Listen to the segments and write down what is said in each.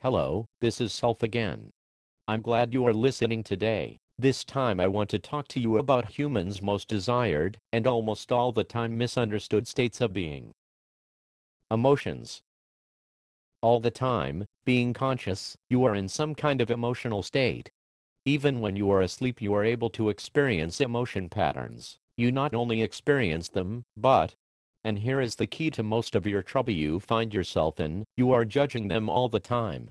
Hello, this is Self again. I'm glad you are listening today. This time I want to talk to you about humans' most desired and almost all the time misunderstood states of being. Emotions. All the time, being conscious, you are in some kind of emotional state. Even when you are asleep, you are able to experience emotion patterns. You not only experience them, but, and here is the key to most of your trouble you find yourself in, you are judging them all the time.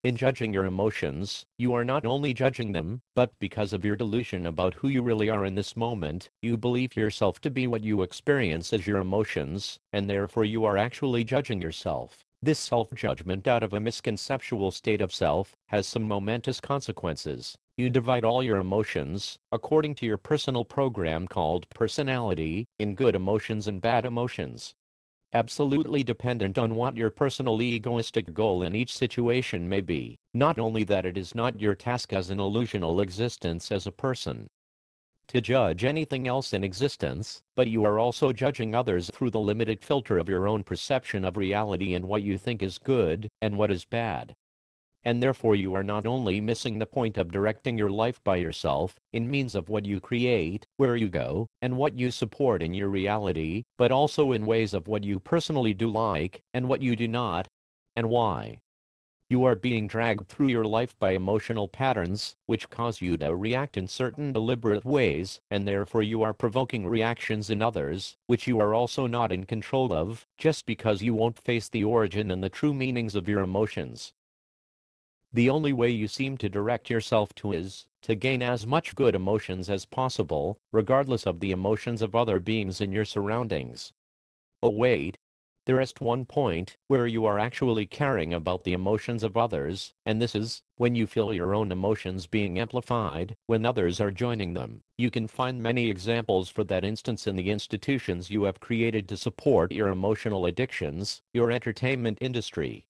In judging your emotions, you are not only judging them, but because of your delusion about who you really are in this moment, you believe yourself to be what you experience as your emotions, and therefore you are actually judging yourself. This self-judgment out of a misconceptual state of self has some momentous consequences. You divide all your emotions, according to your personal program called personality, in good emotions and bad emotions, absolutely dependent on what your personal egoistic goal in each situation may be. Not only that, it is not your task as an illusional existence as a person to judge anything else in existence, but you are also judging others through the limited filter of your own perception of reality and what you think is good and what is bad. And therefore you are not only missing the point of directing your life by yourself, in means of what you create, where you go, and what you support in your reality, but also in ways of what you personally do like, and what you do not, and why. You are being dragged through your life by emotional patterns, which cause you to react in certain deliberate ways, and therefore you are provoking reactions in others, which you are also not in control of, just because you won't face the origin and the true meanings of your emotions. The only way you seem to direct yourself to is to gain as much good emotions as possible, regardless of the emotions of other beings in your surroundings. Oh wait, there is one point where you are actually caring about the emotions of others, and this is when you feel your own emotions being amplified when others are joining them. You can find many examples for that instance in the institutions you have created to support your emotional addictions, your entertainment industry.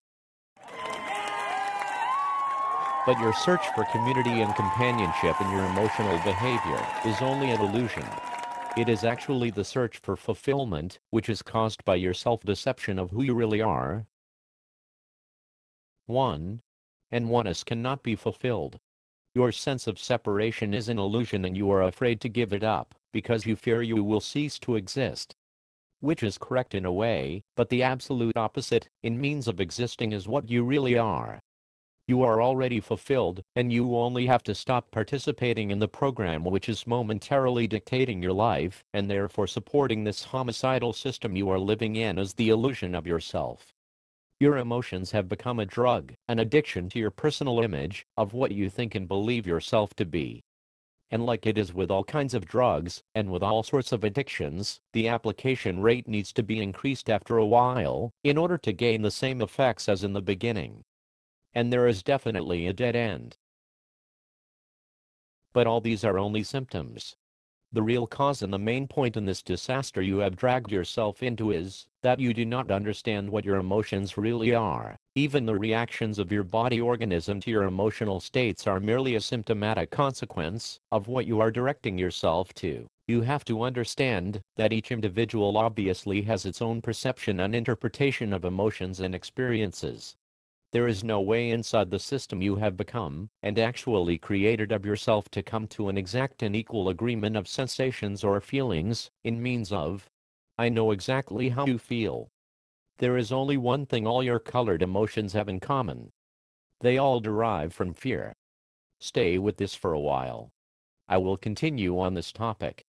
But your search for community and companionship in your emotional behavior is only an illusion. It is actually the search for fulfillment, which is caused by your self-deception of who you really are. One and oneness cannot be fulfilled. Your sense of separation is an illusion and you are afraid to give it up, because you fear you will cease to exist. Which is correct in a way, but the absolute opposite, in means of existing, is what you really are. You are already fulfilled, and you only have to stop participating in the program which is momentarily dictating your life, and therefore supporting this homicidal system you are living in as the illusion of yourself. Your emotions have become a drug, an addiction to your personal image of what you think and believe yourself to be. And like it is with all kinds of drugs, and with all sorts of addictions, the application rate needs to be increased after a while, in order to gain the same effects as in the beginning. And there is definitely a dead end. But all these are only symptoms. The real cause and the main point in this disaster you have dragged yourself into is that you do not understand what your emotions really are. Even the reactions of your body organism to your emotional states are merely a symptomatic consequence of what you are directing yourself to. You have to understand that each individual obviously has its own perception and interpretation of emotions and experiences. There is no way inside the system you have become and actually created of yourself to come to an exact and equal agreement of sensations or feelings, in means of, I know exactly how you feel. There is only one thing all your colored emotions have in common. They all derive from fear. Stay with this for a while. I will continue on this topic.